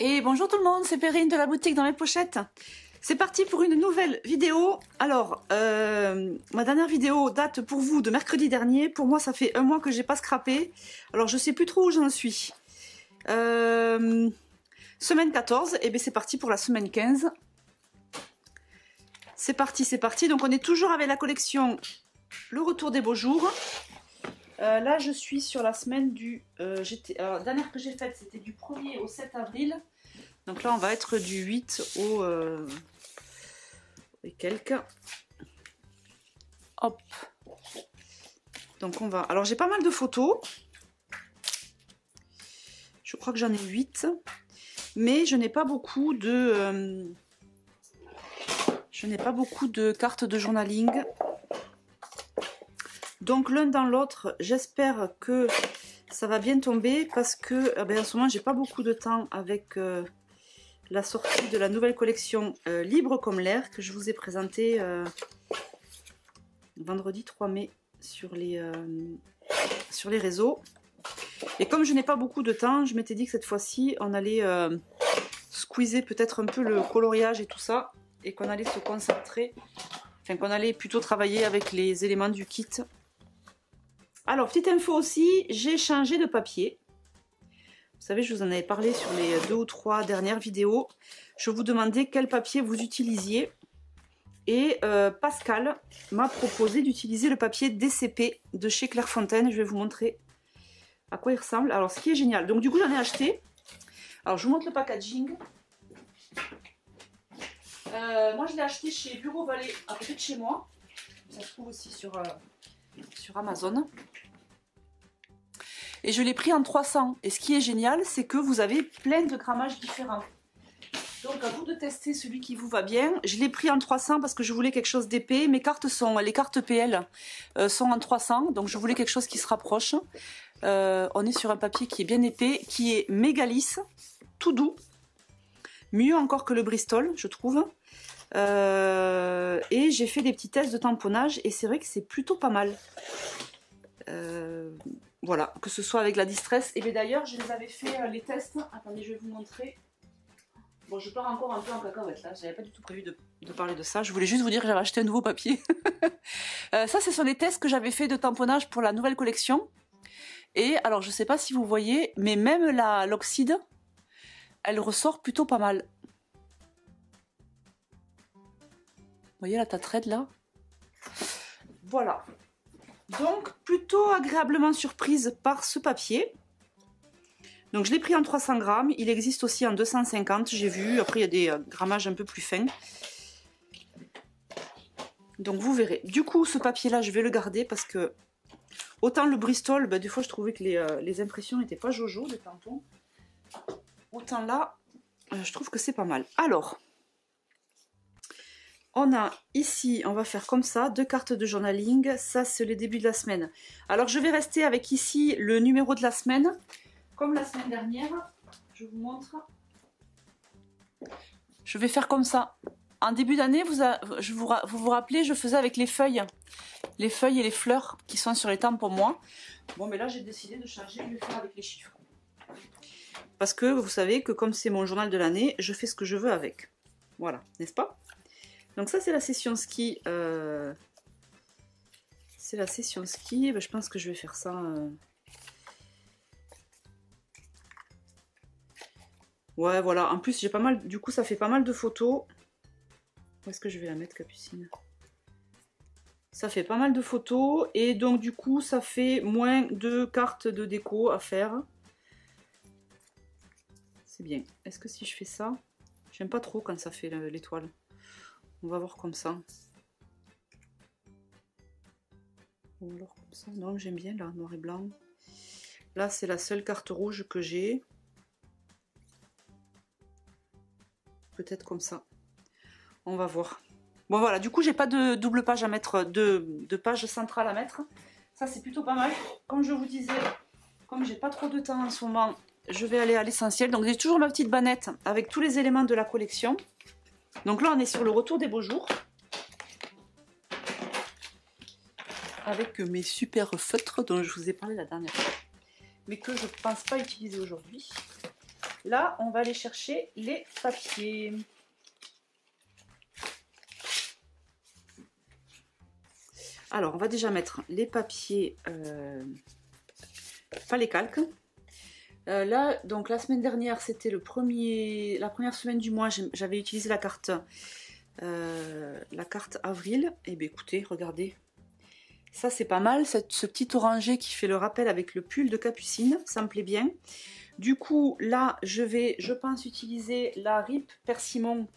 Et bonjour tout le monde, c'est Perrine de la boutique dans mes pochettes. C'est parti pour une nouvelle vidéo. Alors, ma dernière vidéo date pour vous de mercredi dernier. Pour moi, ça fait un mois que j'ai pas scrappé. Alors, je sais plus trop où j'en suis. Semaine 14, et bien c'est parti pour la semaine 15. C'est parti, c'est parti. Donc, on est toujours avec la collection Le Retour des Beaux Jours. Là, je suis sur la semaine du... la dernière que j'ai faite, c'était du 1er au 7 avril. Donc là, on va être du 8 au... et quelques. Hop. Donc on va... Alors, j'ai pas mal de photos. Je crois que j'en ai 8. Mais je n'ai pas beaucoup de... je n'ai pas beaucoup de cartes de journaling. Donc l'un dans l'autre, j'espère que ça va bien tomber parce que en ce moment j'ai pas beaucoup de temps avec la sortie de la nouvelle collection Libre comme l'air que je vous ai présentée vendredi 3 mai sur les réseaux. Et comme je n'ai pas beaucoup de temps, je m'étais dit que cette fois-ci on allait squeezer peut-être un peu le coloriage et tout ça et qu'on allait se concentrer, enfin qu'on allait plutôt travailler avec les éléments du kit. Alors, petite info aussi, j'ai changé de papier. Vous savez, je vous en avais parlé sur les 2 ou 3 dernières vidéos. Je vous demandais quel papier vous utilisiez. Et Pascal m'a proposé d'utiliser le papier DCP de chez Clairefontaine. Je vais vous montrer à quoi il ressemble. Alors, ce qui est génial. Donc, du coup, j'en ai acheté. Alors, je vous montre le packaging. Moi, je l'ai acheté chez Bureau Vallée, à côté de chez moi. Ça se trouve aussi sur Amazon. Et je l'ai pris en 300. Et ce qui est génial, c'est que vous avez plein de grammages différents. Donc à vous de tester celui qui vous va bien. Je l'ai pris en 300 parce que je voulais quelque chose d'épais. Mes cartes sont, les cartes PL sont en 300. Donc je voulais quelque chose qui se rapproche. On est sur un papier qui est bien épais, qui est méga lisse, tout doux. Mieux encore que le Bristol, je trouve. Et j'ai fait des petits tests de tamponnage et c'est vrai que c'est plutôt pas mal. Voilà, que ce soit avec la Distress. Et bien d'ailleurs, je les avais fait les tests. Attendez, je vais vous montrer. Bon, je pars encore un peu en cacahuète là. J'avais pas du tout prévu de parler de ça. Je voulais juste vous dire que j'avais acheté un nouveau papier. Ça, ce sont les tests que j'avais fait de tamponnage pour la nouvelle collection. Et alors, je sais pas si vous voyez, mais même l'oxyde, elle ressort plutôt pas mal. Vous voyez la tatrette là? Voilà. Donc, plutôt agréablement surprise par ce papier. Donc, je l'ai pris en 300 grammes. Il existe aussi en 250, j'ai vu. Après, il y a des grammages un peu plus fins. Donc, vous verrez. Du coup, ce papier-là, je vais le garder parce que... Autant le Bristol, des fois, je trouvais que les impressions n'étaient pas jojo, des tampons. Autant là, je trouve que c'est pas mal. Alors... On a ici, on va faire comme ça, 2 cartes de journaling. Ça, c'est le début de la semaine. Alors, je vais rester avec ici le numéro de la semaine. Comme la semaine dernière, je vous montre. Je vais faire comme ça. En début d'année, vous vous rappelez, je faisais avec les feuilles. Les feuilles et les fleurs qui sont sur les tampons moi. Bon, mais là, j'ai décidé de changer et de le faire avec les chiffres. Parce que vous savez que comme c'est mon journal de l'année, je fais ce que je veux avec. Voilà, n'est-ce pas ? Donc ça c'est la session ski. C'est la session ski. Je pense que je vais faire ça. Ouais voilà. En plus j'ai pas mal. Du coup ça fait pas mal de photos. Où est-ce que je vais la mettre, Capucine? Ça fait pas mal de photos. Et donc du coup ça fait moins de cartes de déco à faire. C'est bien. Est-ce que si je fais ça... J'aime pas trop quand ça fait l'étoile. On va voir comme ça. Ou alors comme ça. Non, j'aime bien là, noir et blanc. Là, c'est la seule carte rouge que j'ai. Peut-être comme ça. On va voir. Bon, voilà. Du coup, j'ai pas de double page à mettre, de page centrale à mettre. Ça, c'est plutôt pas mal. Comme je vous disais, comme j'ai pas trop de temps en ce moment, je vais aller à l'essentiel. Donc, j'ai toujours ma petite bannette avec tous les éléments de la collection. Donc là, on est sur le retour des beaux jours. Avec mes super feutres dont je vous ai parlé la dernière fois. Mais que je ne pense pas utiliser aujourd'hui. Là, on va aller chercher les papiers. Alors, on va déjà mettre les papiers, pas les calques. Là, donc la semaine dernière, c'était la première semaine du mois, j'avais utilisé la carte avril. Et bien écoutez, regardez. Ça, c'est pas mal, ce petit orangé qui fait le rappel avec le pull de Capucine, ça me plaît bien. Du coup, là, je vais, je pense, utiliser la RIP Persimon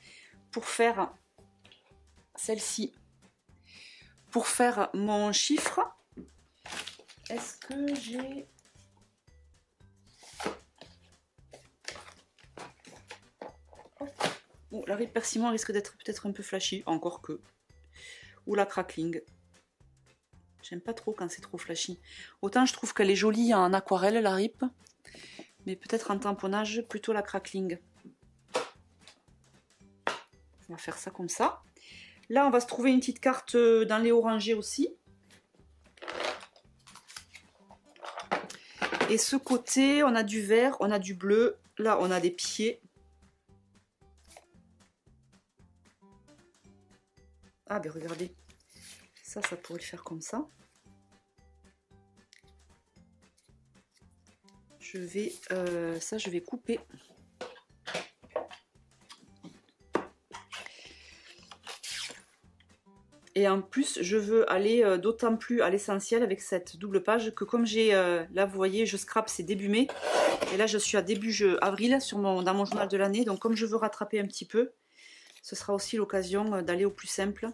pour faire celle-ci. Pour faire mon chiffre. Est-ce que j'ai... Oh, la RIP Persimon risque d'être peut-être un peu flashy, encore que. Ou la Crackling. J'aime pas trop quand c'est trop flashy. Autant je trouve qu'elle est jolie en aquarelle, la RIP. Mais peut-être en tamponnage, plutôt la Crackling. On va faire ça comme ça. Là, on va se trouver une petite carte dans les orangés aussi. Et ce côté, on a du vert, on a du bleu. Là, on a des pieds. Ah, ben regardez. Ça pourrait le faire comme ça. Je vais, je vais couper. Et en plus, je veux aller d'autant plus à l'essentiel avec cette double page que comme j'ai, là vous voyez, je scrape, c'est début mai. Et là, je suis à début avril dans mon journal de l'année. Donc comme je veux rattraper un petit peu, ce sera aussi l'occasion d'aller au plus simple.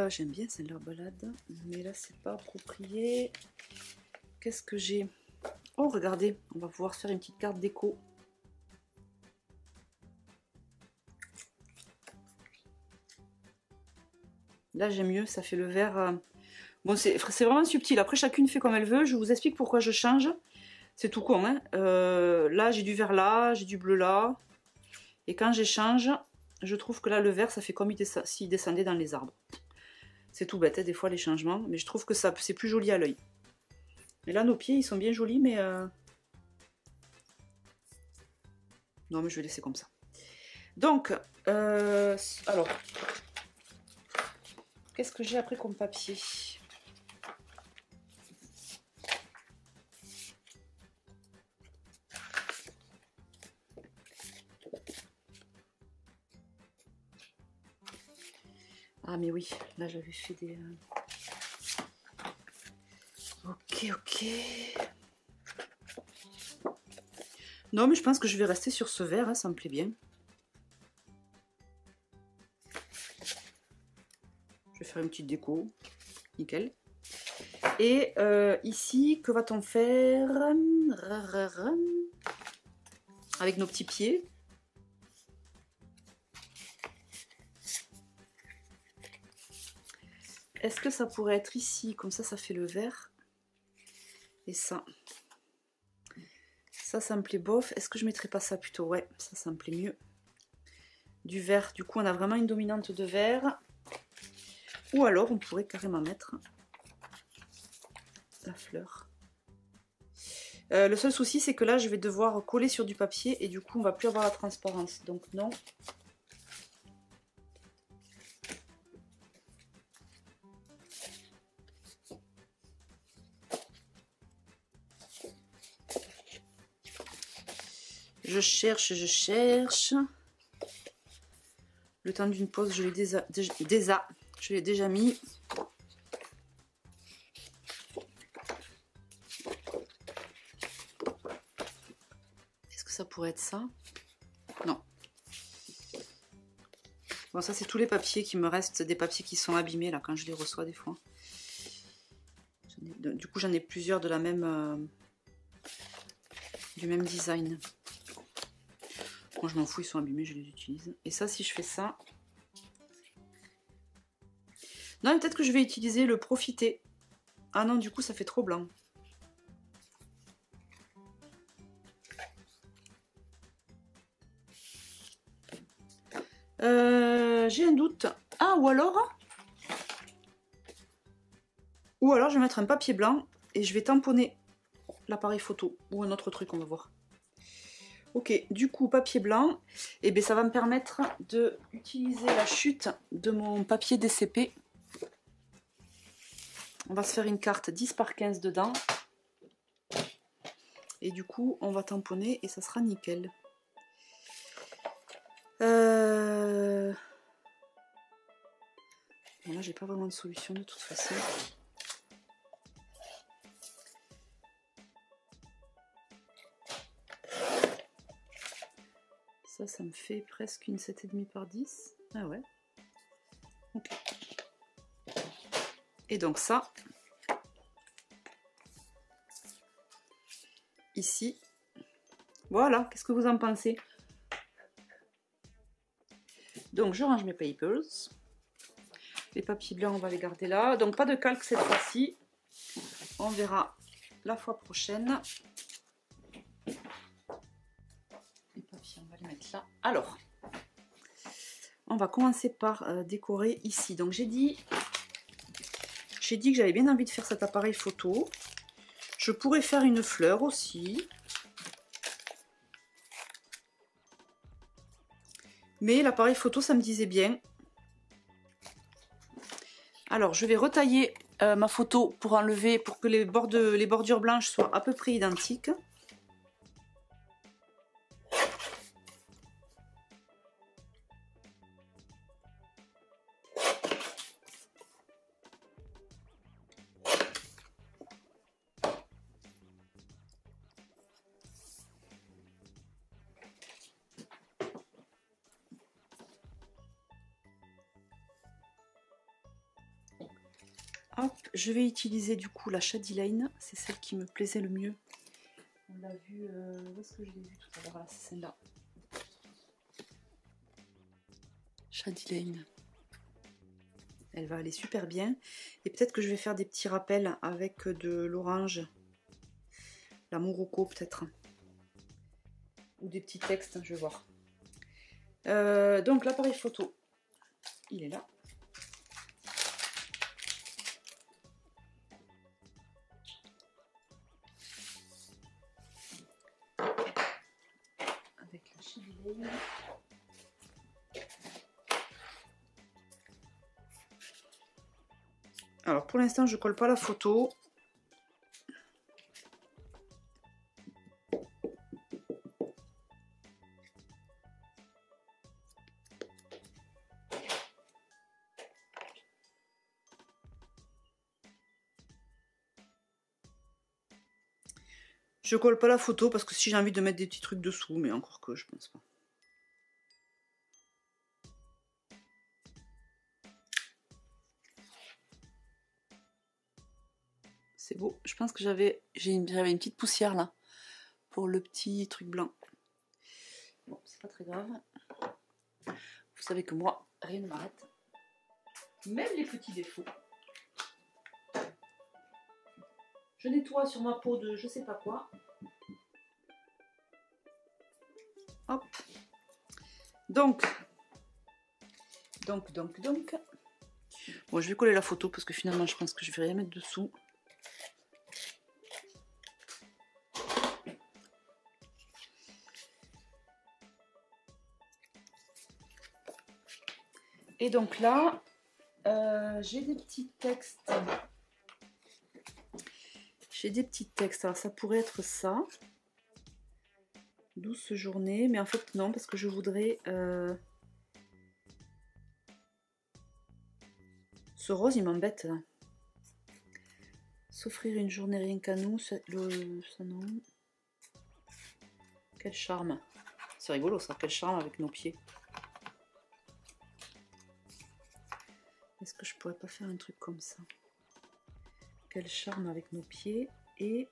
J'aime bien celle-là, balade. Mais là, c'est pas approprié. Qu'est-ce que j'ai? Oh, regardez, on va pouvoir se faire une petite carte déco. Là, j'aime mieux, ça fait le vert. Bon, c'est vraiment subtil. Après, chacune fait comme elle veut. Je vous explique pourquoi je change. C'est tout con, hein. Là, j'ai du vert là, j'ai du bleu là. Et quand j'échange, je trouve que là, le vert, ça fait comme s'il descendait dans les arbres. C'est tout bête, hein, des fois, les changements. Mais je trouve que c'est plus joli à l'œil. Et là, nos pieds, ils sont bien jolis, mais... Non, mais je vais laisser comme ça. Donc, alors... Qu'est-ce que j'ai après comme papier? Ah mais oui, là j'avais fait des... Ok. Non mais je pense que je vais rester sur ce vert, hein, ça me plaît bien. Je vais faire une petite déco, nickel. Et ici, que va-t-on faire avec nos petits pieds? Est-ce que ça pourrait être ici? Comme ça fait le vert. Et ça. Ça me plaît bof. Est-ce que je mettrais pas ça plutôt? Ouais, ça me plaît mieux. Du vert. Du coup, on a vraiment une dominante de vert. Ou alors, on pourrait carrément mettre la fleur. Le seul souci, c'est que là, je vais devoir coller sur du papier. Et du coup, on va plus avoir la transparence. Donc, non. Je cherche. Le temps d'une pause, je l'ai déjà mis. Est-ce que ça pourrait être ça? Non. Bon, ça, c'est tous les papiers qui me restent, des papiers qui sont abîmés, là, quand je les reçois, des fois. Du coup, j'en ai plusieurs de la même... du même design. Moi, je m'en fous, ils sont abîmés, je les utilise. Et ça, si je fais ça... Non, peut-être que je vais utiliser le Profiter. Ah non, du coup, ça fait trop blanc. J'ai un doute. Ah, ou Ou alors je vais mettre un papier blanc et je vais tamponner l'appareil photo ou un autre truc, on va voir. Ok, du coup papier blanc, et bien ça va me permettre de utiliser la chute de mon papier DCP. On va se faire une carte 10 par 15 dedans. Et du coup on va tamponner et ça sera nickel. Bon, là j'ai pas vraiment de solution de toute façon. Ça me fait presque une 7,5 par 10. Ah ouais. Ok. Et donc ça, ici, voilà, qu'est-ce que vous en pensez? Donc je range mes papers. Les papiers blancs, on va les garder là. Donc pas de calque cette fois-ci. On verra la fois prochaine. Les papiers, on va les mettre là. Alors, on va commencer par décorer ici. Donc j'ai dit que j'avais bien envie de faire cet appareil photo. Je pourrais faire une fleur aussi. Mais l'appareil photo, ça me disait bien. Alors, je vais retailler ma photo pour enlever, pour que les bordures blanches soient à peu près identiques. Hop, je vais utiliser du coup la Shady Lane, c'est celle qui me plaisait le mieux. On l'a vu, où est-ce que je l'ai vu tout à l'heure? Là, c'est celle-là. Shady Lane. Elle va aller super bien. Et peut-être que je vais faire des petits rappels avec de l'orange. La Morocco peut-être. Ou des petits textes, je vais voir. Donc l'appareil photo, il est là. Avec la Shady Lane. Alors pour l'instant je colle pas la photo. Je colle pas la photo parce que si j'ai envie de mettre des petits trucs dessous, mais encore que je pense pas. C'est beau. Je pense que j'avais une petite poussière là pour le petit truc blanc. Bon, c'est pas très grave. Vous savez que moi, rien ne m'arrête. Même les petits défauts. Je nettoie sur ma peau de je sais pas quoi. Hop. Donc. Bon, je vais coller la photo parce que finalement, je pense que je vais rien mettre dessous. Et donc là, j'ai des petits textes. J'ai des petits textes. Alors ça pourrait être ça. Douce journée. Mais en fait non, parce que je voudrais... Ce rose, il m'embête. S'offrir une journée rien qu'à nous. Ça non. Quel charme. C'est rigolo ça. Quel charme avec nos pieds. Est-ce que je pourrais pas faire un truc comme ça? Quel charme avec nos pieds et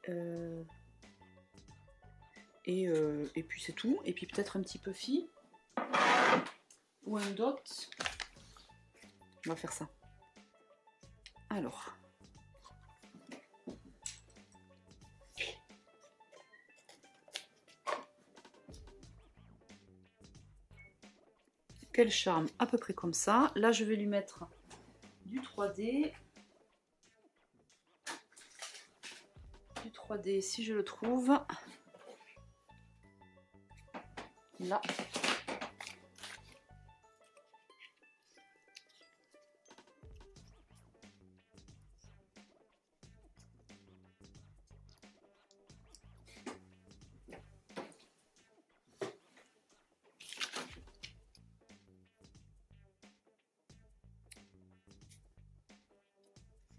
puis c'est tout. Et puis peut-être un petit peu fille ou un dot. On va faire ça. Alors. Quel charme, à peu près comme ça. Là, je vais lui mettre du 3D. 3D si je le trouve. Là.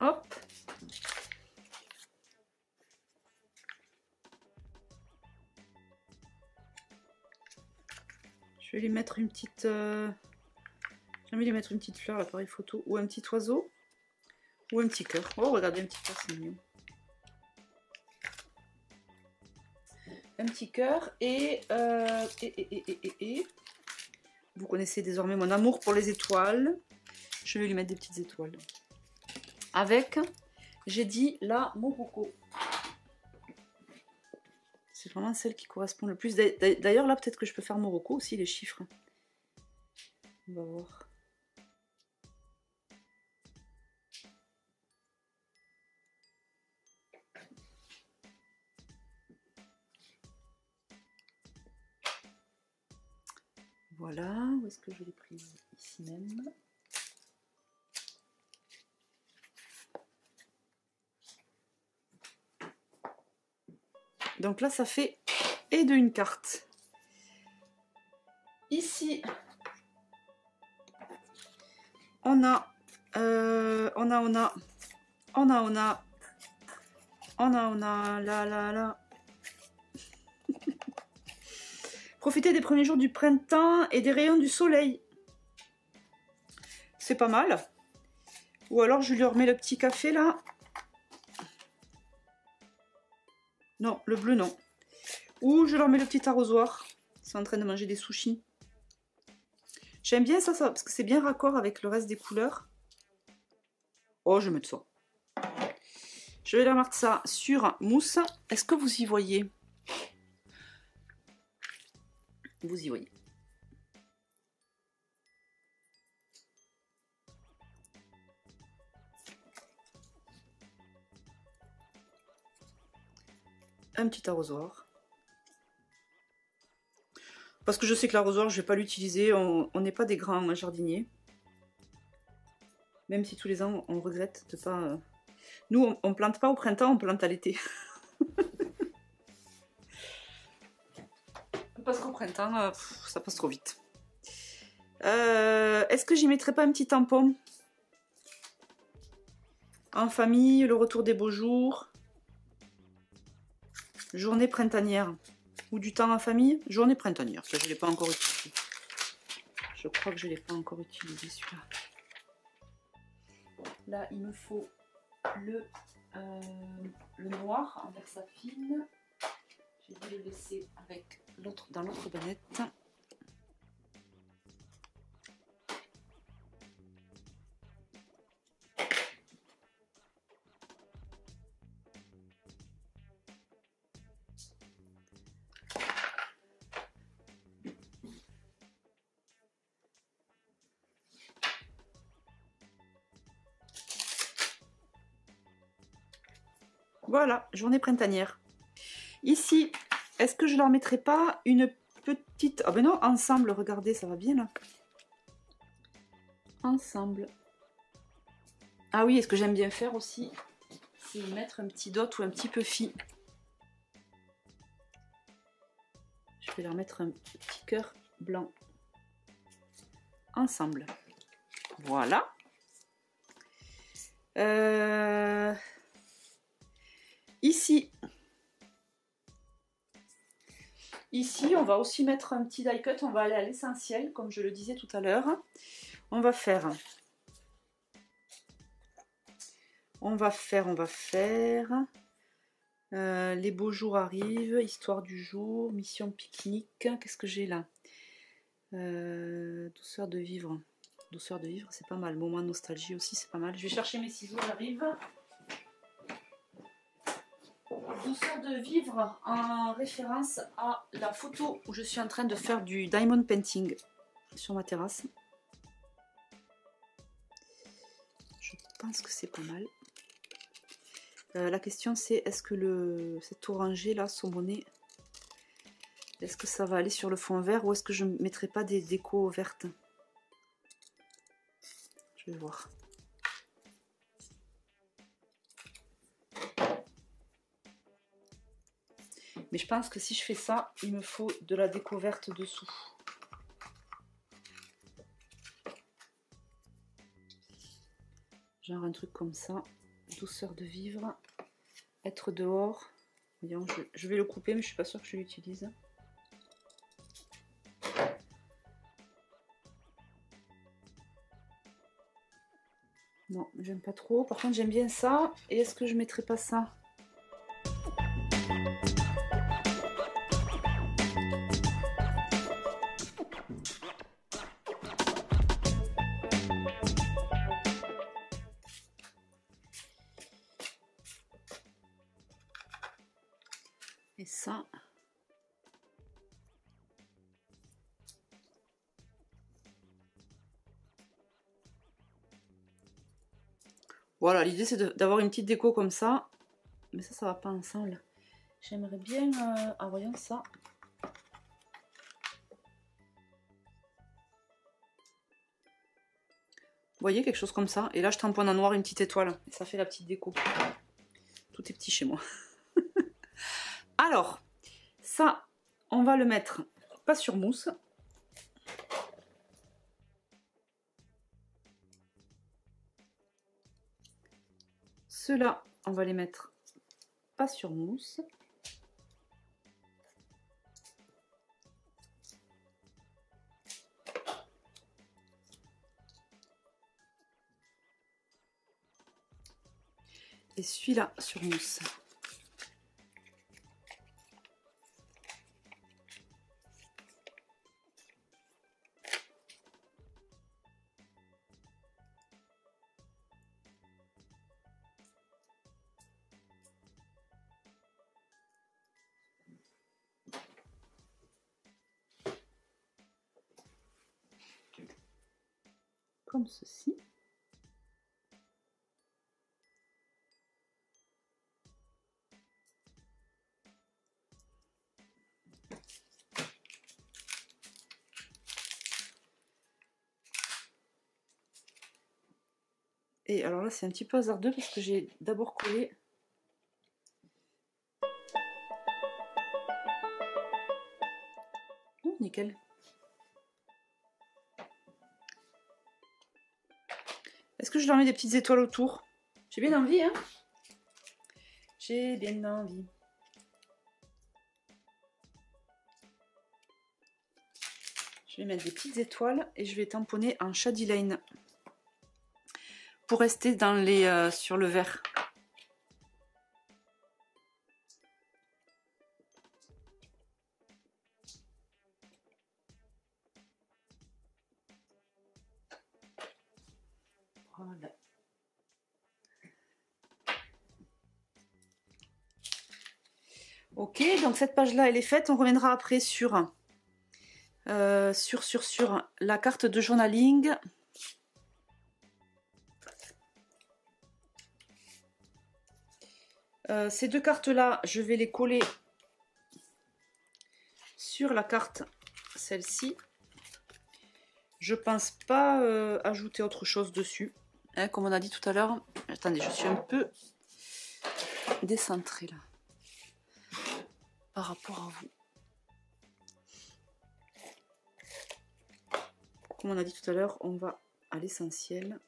Hop. Je vais lui mettre une petite... J'ai envie de lui mettre une petite fleur, l'appareil photo, ou un petit oiseau, ou un petit cœur. Oh, regardez, un petit cœur, c'est mignon. Un petit cœur et vous connaissez désormais mon amour pour les étoiles. Je vais lui mettre des petites étoiles. Avec, j'ai dit la Morocco. C'est vraiment celle qui correspond le plus. D'ailleurs, là, peut-être que je peux faire Morocco aussi, les chiffres. On va voir. Voilà, où est-ce que je l'ai prise? Ici même. Donc là, ça fait et de une carte. Ici, on a, là. Profitez des premiers jours du printemps et des rayons du soleil. C'est pas mal. Ou alors je lui remets le petit café là. Non, le bleu non. Ou je leur mets le petit arrosoir. Ils sont en train de manger des sushis. J'aime bien ça, parce que c'est bien raccord avec le reste des couleurs. Oh, je vais mettre ça. Je vais leur mettre ça sur mousse. Est-ce que vous y voyez? Vous y voyez. Un petit arrosoir. Parce que je sais que l'arrosoir, je ne vais pas l'utiliser. On n'est pas des grands jardiniers. Même si tous les ans, on regrette de pas... Nous, on ne plante pas au printemps, on plante à l'été. Parce qu'au printemps, ça passe trop vite. Est-ce que j'y mettrais pas un petit tampon? En famille, le retour des beaux jours. Journée printanière. Ou du temps en famille. Journée printanière. Ça, je ne l'ai pas encore utilisé. Je crois que je ne l'ai pas encore utilisé celui-là. Là, il me faut le noir en versafine. J'ai dû le laisser avec l'autre dans l'autre bannette. Voilà, journée printanière. Ici, est-ce que je leur mettrai pas une petite... Ah ben non, ensemble, regardez, ça va bien là. Ensemble. Ah oui, et ce que j'aime bien faire aussi, c'est mettre un petit dot ou un petit puffy. Je vais leur mettre un petit cœur blanc. Ensemble. Voilà. Ici, on va aussi mettre un petit die cut. On va aller à l'essentiel, comme je le disais tout à l'heure. On va faire. Les beaux jours arrivent, histoire du jour, mission pique-nique. Qu'est-ce que j'ai là? Douceur de vivre. Douceur de vivre, c'est pas mal. Moment de nostalgie aussi, c'est pas mal. Je vais chercher mes ciseaux, j'arrive. Douceur de vivre en référence à la photo où je suis en train de faire du diamond painting sur ma terrasse. Je pense que c'est pas mal. La question c'est, est-ce que cet orangé là, saumoné, est-ce que ça va aller sur le fond vert ou est-ce que je ne mettrai pas des décos vertes? Je vais voir. Mais je pense que si je fais ça, il me faut de la déco verte dessous. Genre un truc comme ça. Douceur de vivre. Être dehors. Voyons, je vais le couper, mais je suis pas sûre que je l'utilise. Non, j'aime pas trop. Par contre, j'aime bien ça. Et est-ce que je mettrai pas ça? Et ça. Voilà, l'idée c'est d'avoir une petite déco comme ça. Mais ça va pas ensemble. J'aimerais bien... Ah, voyons ça. Vous voyez, quelque chose comme ça. Et là, je tamponne en noir une petite étoile. Et ça fait la petite déco. Tout est petit chez moi. Alors, ça, on va le mettre pas sur mousse. Ceux-là, on va les mettre pas sur mousse. Et celui-là sur mousse. Comme ceci. Et alors là, c'est un petit peu hasardeux parce que j'ai d'abord collé. Oh, nickel. Est-ce que je leur mets des petites étoiles autour? J'ai bien envie, hein? J'ai bien envie. Je vais mettre des petites étoiles et je vais tamponner en Shady Lane pour rester dans les sur le vert. Voilà. Ok, donc cette page-là, elle est faite. On reviendra après sur la carte de journaling. Ces deux cartes-là, je vais les coller sur la carte, celle-ci. Je pense pas ajouter autre chose dessus. Hein, comme on a dit tout à l'heure. Attendez, je suis un peu décentrée là. Par rapport à vous. Comme on a dit tout à l'heure, on va à l'essentiel.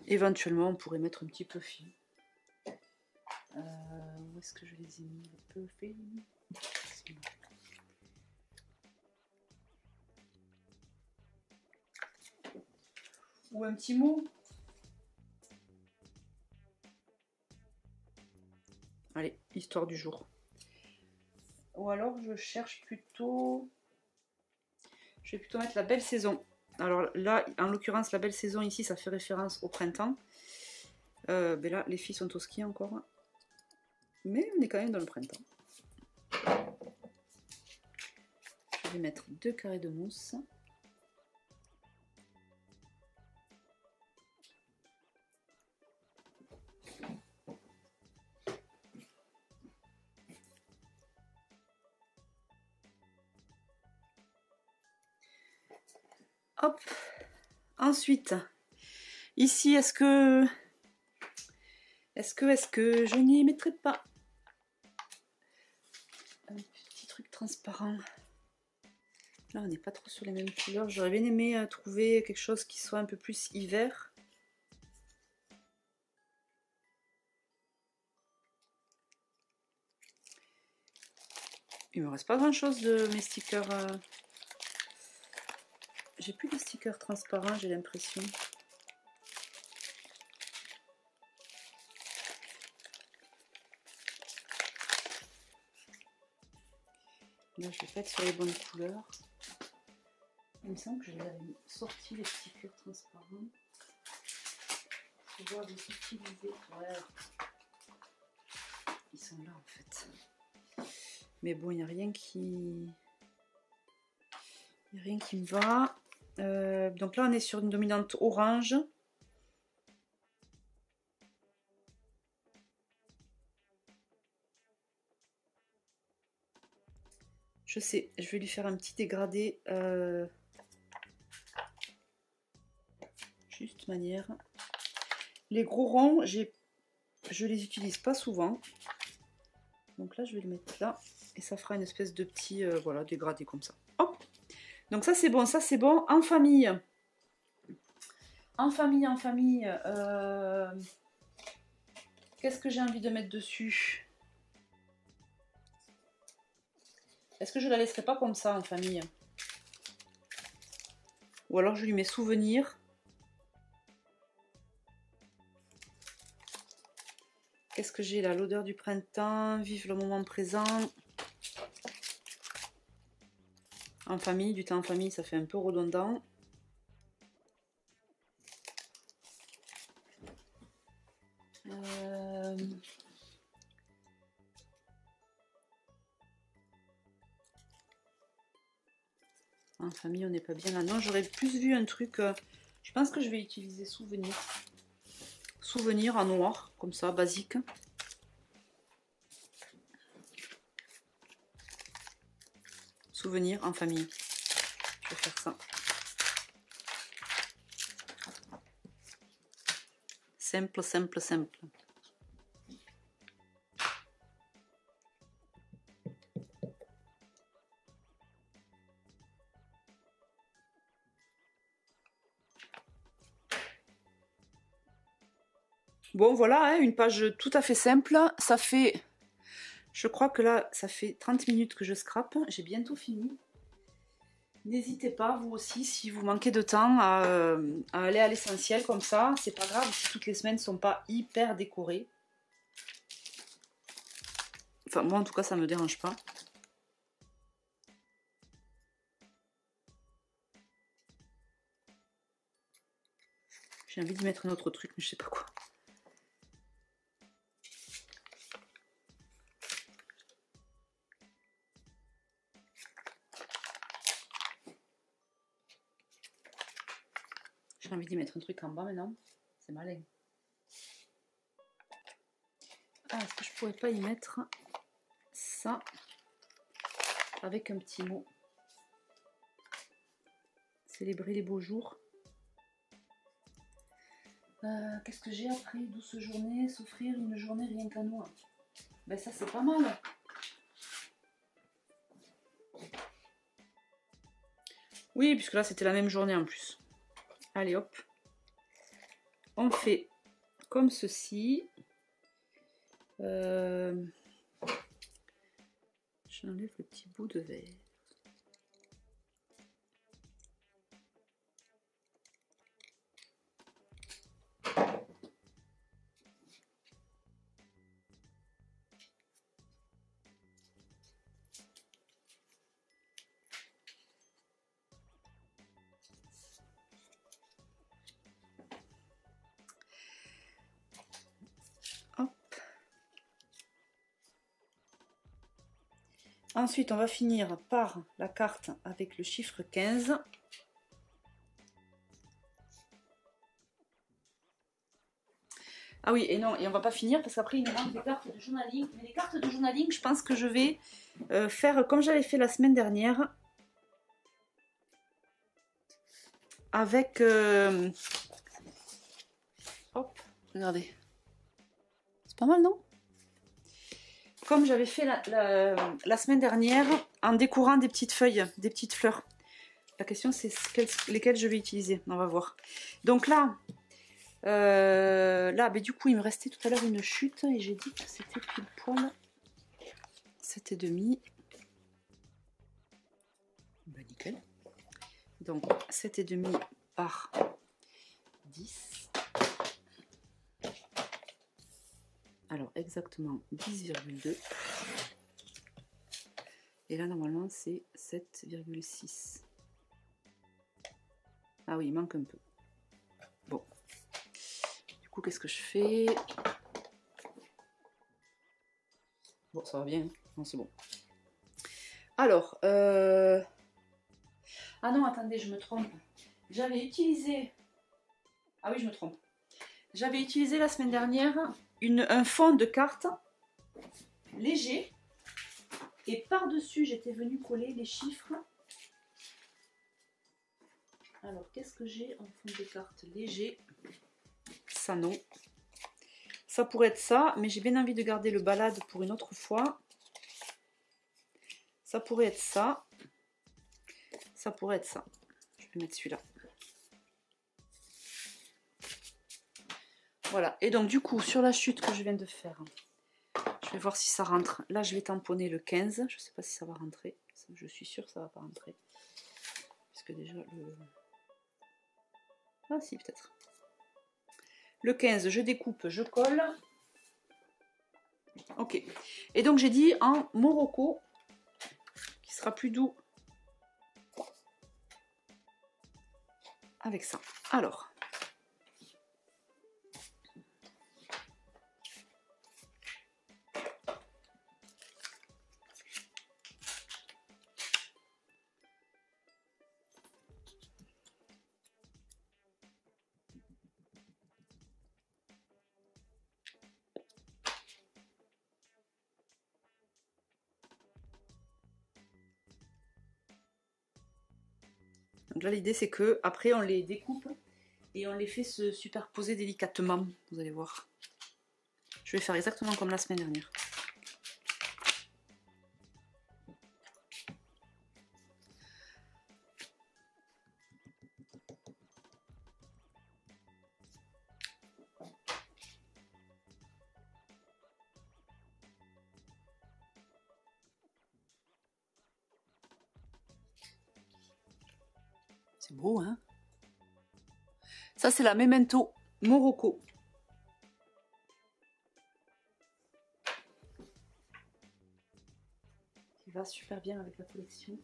Éventuellement, on pourrait mettre un petit peu fin. Où est-ce que je les ai mis? Un peu fin. Ou un petit mot. Allez, histoire du jour. Ou alors je cherche plutôt... Je vais plutôt mettre la belle saison. Alors là, en l'occurrence, la belle saison ici, ça fait référence au printemps. Ben là, les filles sont au ski encore. Mais on est quand même dans le printemps. Je vais mettre 2 carrés de mousse. Hop. Ensuite, ici, est-ce que je n'y mettrai pas un petit truc transparent? Là, on n'est pas trop sur les mêmes couleurs. J'aurais bien aimé trouver quelque chose qui soit un peu plus hiver. Il me reste pas grand chose de mes stickers. J'ai plus de stickers transparents, j'ai l'impression. Là, je vais pas être sur les bonnes couleurs. Il me semble que je les avais sortis les stickers transparents. Pour pouvoir les utiliser. Ouais. Ils sont là en fait. Mais bon, il n'y a rien qui... Il n'y a rien qui me va. Donc là, on est sur une dominante orange. Je sais, je vais lui faire un petit dégradé. Juste manière. Les gros ronds, je les utilise pas souvent. Donc là, je vais le mettre là. Et ça fera une espèce de petit voilà, dégradé comme ça. Hop. Donc ça, c'est bon. Ça, c'est bon. En famille. En famille, en famille. Qu'est-ce que j'ai envie de mettre dessus? Est-ce que je la laisserai pas comme ça en famille? Ou alors je lui mets souvenir. Qu'est-ce que j'ai là? L'odeur du printemps, vive le moment présent. En famille, du temps en famille, ça fait un peu redondant. En famille, on n'est pas bien là. Non, j'aurais plus vu un truc... je pense que je vais utiliser souvenir. Souvenir en noir, comme ça, basique. Souvenir en famille. Je vais faire ça. Simple, simple, simple. Bon, voilà, hein, une page tout à fait simple. Ça fait... Je crois que là, ça fait 30 minutes que je scrape. J'ai bientôt fini. N'hésitez pas, vous aussi, si vous manquez de temps, à aller à l'essentiel comme ça. C'est pas grave si toutes les semaines ne sont pas hyper décorées. Enfin, moi, en tout cas, ça me dérange pas. J'ai envie d'y mettre un autre truc, mais je sais pas quoi. J'ai envie d'y mettre un truc en bas maintenant. C'est malin. Ah, est-ce que je pourrais pas y mettre ça avec un petit mot? Célébrer les beaux jours. Qu'est-ce que j'ai après? Douce journée, s'offrir une journée rien qu'à nous. Ben ça, c'est pas mal. Oui, puisque là, c'était la même journée en plus. Allez, hop. On fait comme ceci. J'enlève le petit bout de verre. Ensuite, on va finir par la carte avec le chiffre 15. Ah oui, et non, et on va pas finir parce qu'après il nous manque des cartes de journaling. Mais les cartes de journaling, je pense que je vais faire comme j'avais fait la semaine dernière. Avec... hop, regardez. C'est pas mal, non? Comme j'avais fait la semaine dernière, en décorant des petites feuilles, des petites fleurs. La question c'est lesquelles je vais utiliser. On va voir. Donc là... là, du coup, il me restait tout à l'heure une chute et j'ai dit que c'était pile poil 7,5. Ben, nickel. Donc 7,5 par 10. Alors, exactement 10,2. Et là, normalement, c'est 7,6. Ah oui, il manque un peu. Bon. Du coup, qu'est-ce que je fais? Bon, ça va bien. Non, c'est bon. Alors, ah non, attendez, je me trompe. J'avais utilisé... Ah oui, je me trompe. J'avais utilisé la semaine dernière un fond de cartes léger. Et par-dessus, j'étais venue coller les chiffres. Alors, qu'est-ce que j'ai en fond de cartes léger? Ça, non. Ça pourrait être ça, mais j'ai bien envie de garder le balade pour une autre fois. Ça pourrait être ça. Ça pourrait être ça. Je vais mettre celui-là. Voilà. Et donc, du coup, sur la chute que je viens de faire, je vais voir si ça rentre. Là, je vais tamponner le 15. Je ne sais pas si ça va rentrer. Je suis sûre que ça ne va pas rentrer. Parce que déjà, le... Ah si, peut-être. Le 15, je découpe, je colle. Ok. Et donc, j'ai dit en Morocco, qui sera plus doux avec ça. Alors... Donc là, l'idée, c'est que après on les découpe et on les fait se superposer délicatement. Vous allez voir. Je vais faire exactement comme la semaine dernière. C'est beau, hein? Ça, c'est la Memento Morocco. Qui va super bien avec la collection.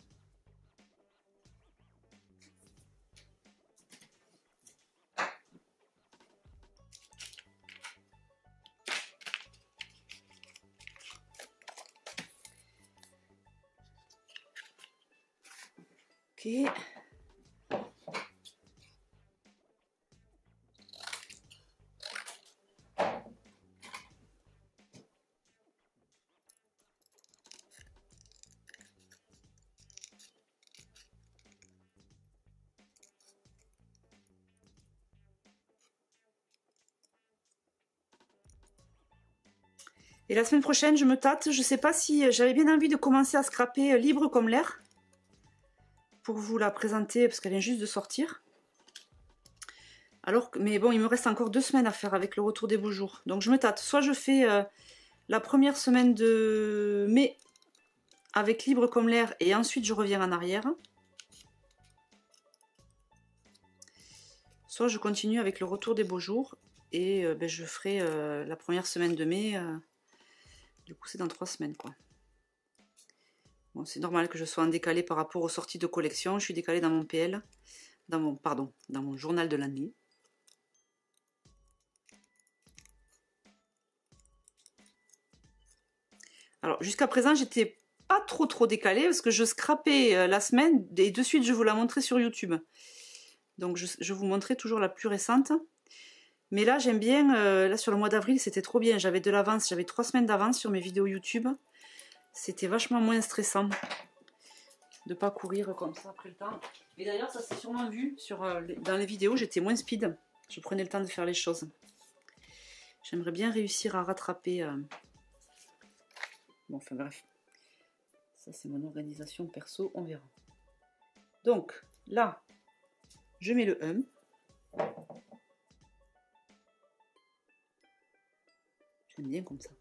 Ok. Et la semaine prochaine, je me tâte. Je sais pas si j'avais bien envie de commencer à scraper Libre comme l'air. Pour vous la présenter, parce qu'elle vient juste de sortir. Alors que, mais bon, il me reste encore 2 semaines à faire avec le retour des beaux jours. Donc je me tâte. Soit je fais la première semaine de mai avec Libre comme l'air et ensuite je reviens en arrière. Soit je continue avec le retour des beaux jours et je ferai la première semaine de mai. Du coup, c'est dans 3 semaines, quoi. Bon, c'est normal que je sois en décalé par rapport aux sorties de collection. Je suis décalée dans mon PL, dans mon journal de l'année. Alors, jusqu'à présent, j'étais pas trop décalée parce que je scrapais la semaine et de suite je vous la montrais sur YouTube. Donc je vous montrais toujours la plus récente. Mais là j'aime bien, là sur le mois d'avril c'était trop bien. J'avais de l'avance, j'avais 3 semaines d'avance sur mes vidéos YouTube. C'était vachement moins stressant de pas courir comme ça après le temps. Et d'ailleurs ça s'est sûrement vu dans les vidéos, j'étais moins speed. Je prenais le temps de faire les choses. J'aimerais bien réussir à rattraper... Bon, enfin bref. Ça, c'est mon organisation perso, on verra. Donc, là, je mets le 1. J'aime bien comme ça.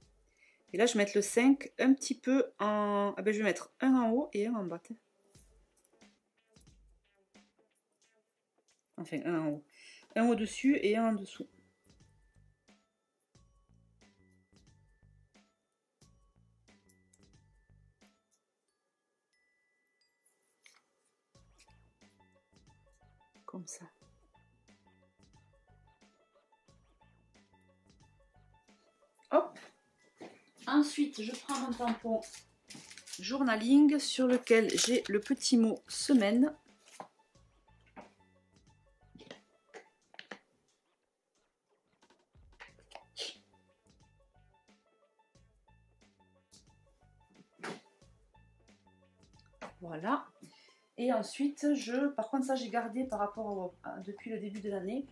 Et là, je vais mettre le 5 un petit peu en... Ah ben, je vais mettre un en haut et un en bas. Enfin, un en haut. Un au-dessus et un en dessous. Comme ça. Hop. Ensuite, je prends mon tampon journaling sur lequel j'ai le petit mot semaine. Voilà. Et ensuite, par contre ça j'ai gardé par rapport depuis le début de l'année,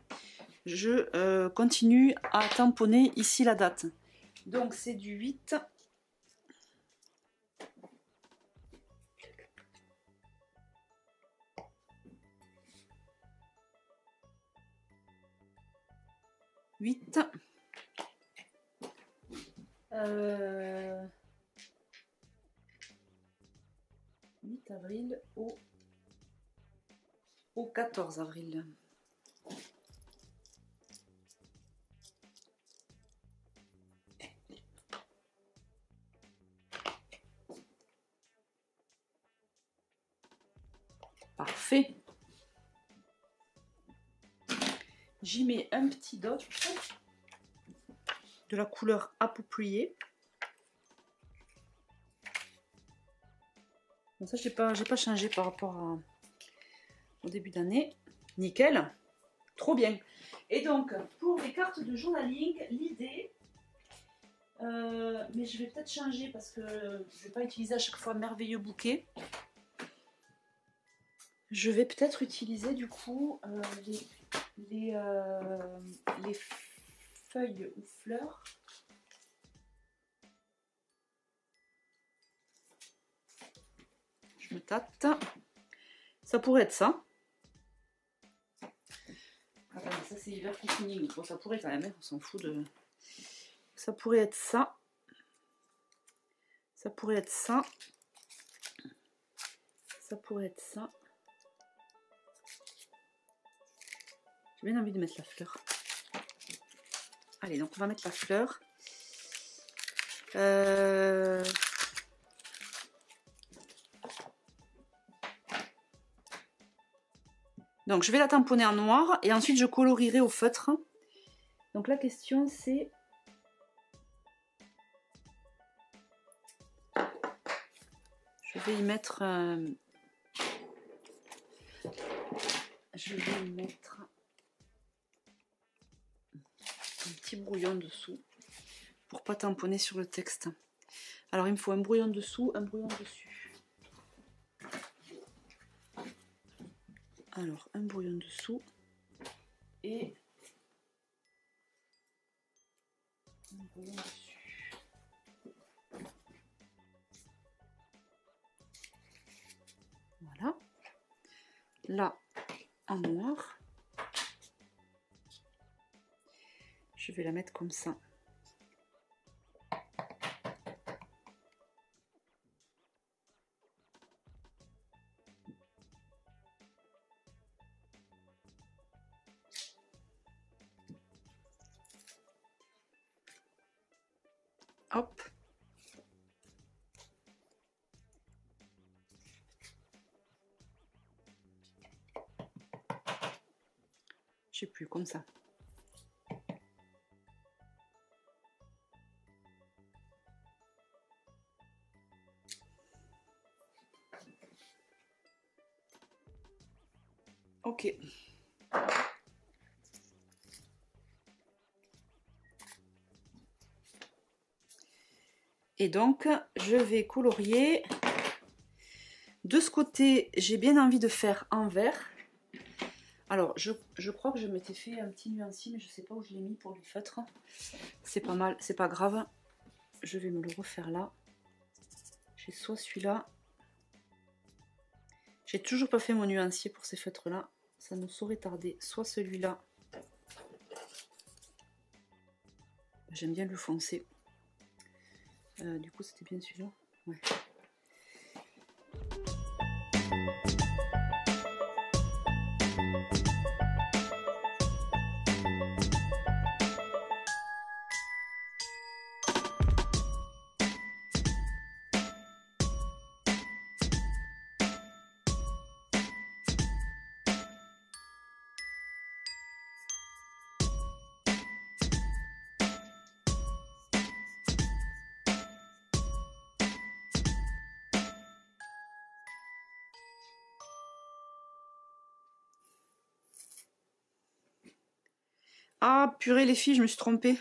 je continue à tamponner ici la date. Donc c'est du 8. Huit. 8 avril au 14 avril. Parfait. J'y mets un petit dot de la couleur appropriée. Bon, ça j'ai pas changé par rapport au début d'année. Nickel. Trop bien. Et donc pour les cartes de journaling, l'idée, mais je vais peut-être changer parce que je vais pas utiliser à chaque fois merveilleux bouquet. Je vais peut-être utiliser du coup les feuilles ou fleurs. Je me tâte. Ça pourrait être ça. Attends, ça c'est hiver cocooning. Bon, ça pourrait quand même, on s'en fout de... Ça pourrait être ça. Ça pourrait être ça. Ça pourrait être ça. J'ai bien envie de mettre la fleur. Allez, donc on va mettre la fleur. Donc je vais la tamponner en noir et ensuite je colorierai au feutre. Donc la question c'est... Je vais y mettre... Je vais y mettre un petit brouillon dessous pour pas tamponner sur le texte. Alors il me faut un brouillon dessous, un brouillon dessus. Alors un brouillon dessous et un brouillon dessus. Voilà. Là en noir. Je vais la mettre comme ça. Hop. Je sais plus, comme ça. Ok. Et donc, je vais colorier. De ce côté, j'ai bien envie de faire en vert. Alors, je crois que je m'étais fait un petit nuancier, mais je ne sais pas où je l'ai mis pour le feutre. C'est pas mal, c'est pas grave. Je vais me le refaire là. J'ai soit celui-là. J'ai toujours pas fait mon nuancier pour ces feutres-là. Ça me saurait tarder. Soit celui-là. J'aime bien le foncé. Du coup, c'était bien celui-là. Ouais. Ah, purée les filles, je me suis trompée.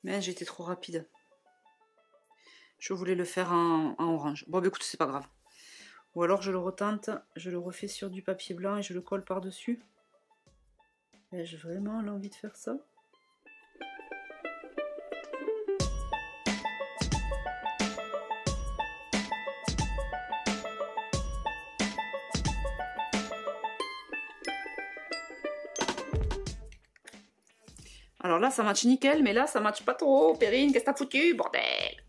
Mais j'étais trop rapide. Je voulais le faire en orange. Bon, bah écoute, c'est pas grave. Ou alors je le retente, je le refais sur du papier blanc et je le colle par-dessus. Ai-je vraiment l'envie de faire ça? Alors là, ça match nickel, mais là, ça match pas trop. Perrine, qu'est-ce que t'as foutu, bordel?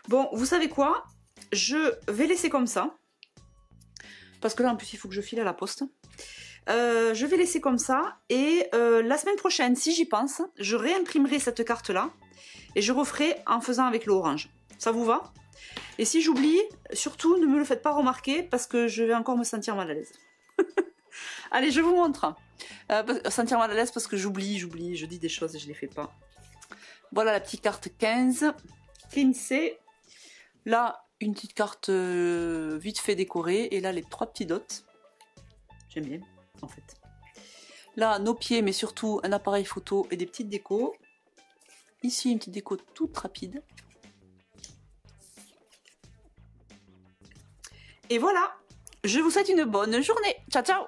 Bon, vous savez quoi? Je vais laisser comme ça. Parce que là, en plus, il faut que je file à la poste. Je vais laisser comme ça. Et la semaine prochaine, si j'y pense, je réimprimerai cette carte-là. Et je referai en faisant avec l'orange. Ça vous va? Et si j'oublie, surtout, ne me le faites pas remarquer parce que je vais encore me sentir mal à l'aise. Allez, je vous montre. Sentir mal à l'aise parce que j'oublie, je dis des choses et je les fais pas. Voilà la petite carte 15. Cleansé. Là, une petite carte vite fait décorée. Et là, les 3 petits dots. J'aime bien, en fait. Là, nos pieds, mais surtout un appareil photo et des petites décos. Ici, une petite déco toute rapide. Et voilà. Je vous souhaite une bonne journée. Ciao, ciao.